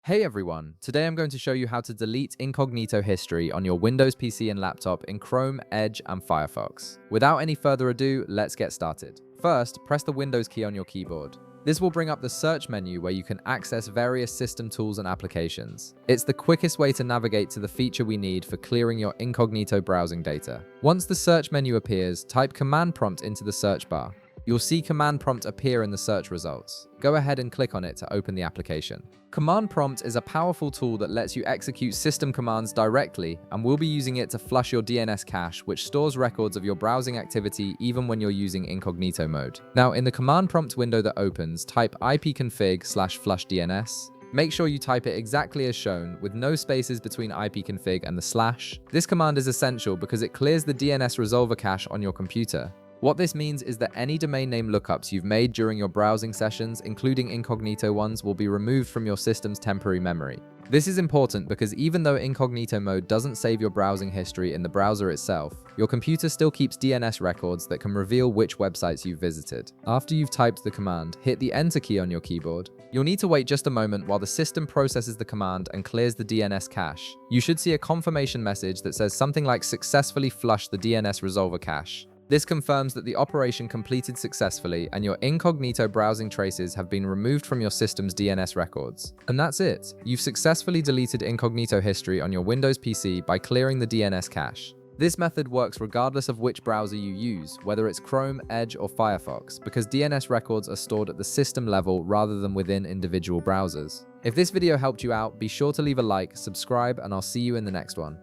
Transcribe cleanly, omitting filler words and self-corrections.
Hey everyone, today I'm going to show you how to delete incognito history on your Windows PC and laptop in Chrome, Edge, and Firefox. Without any further ado, let's get started. First, press the Windows key on your keyboard. This will bring up the search menu where you can access various system tools and applications. It's the quickest way to navigate to the feature we need for clearing your incognito browsing data. Once the search menu appears, type command prompt into the search bar. You'll see command prompt appear in the search results. Go ahead and click on it to open the application. Command prompt is a powerful tool that lets you execute system commands directly, and we'll be using it to flush your DNS cache, which stores records of your browsing activity even when you're using incognito mode. Now, in the command prompt window that opens, type ipconfig/flushdns. Make sure you type it exactly as shown, with no spaces between ipconfig and the slash. This command is essential because it clears the DNS resolver cache on your computer. What this means is that any domain name lookups you've made during your browsing sessions, including incognito ones, will be removed from your system's temporary memory. This is important because even though incognito mode doesn't save your browsing history in the browser itself, your computer still keeps DNS records that can reveal which websites you've visited. After you've typed the command, hit the Enter key on your keyboard. You'll need to wait just a moment while the system processes the command and clears the DNS cache. You should see a confirmation message that says something like "Successfully flushed the DNS resolver cache." This confirms that the operation completed successfully and your incognito browsing traces have been removed from your system's DNS records. And that's it. You've successfully deleted incognito history on your Windows PC by clearing the DNS cache. This method works regardless of which browser you use, whether it's Chrome, Edge, or Firefox, because DNS records are stored at the system level rather than within individual browsers. If this video helped you out, be sure to leave a like, subscribe, and I'll see you in the next one.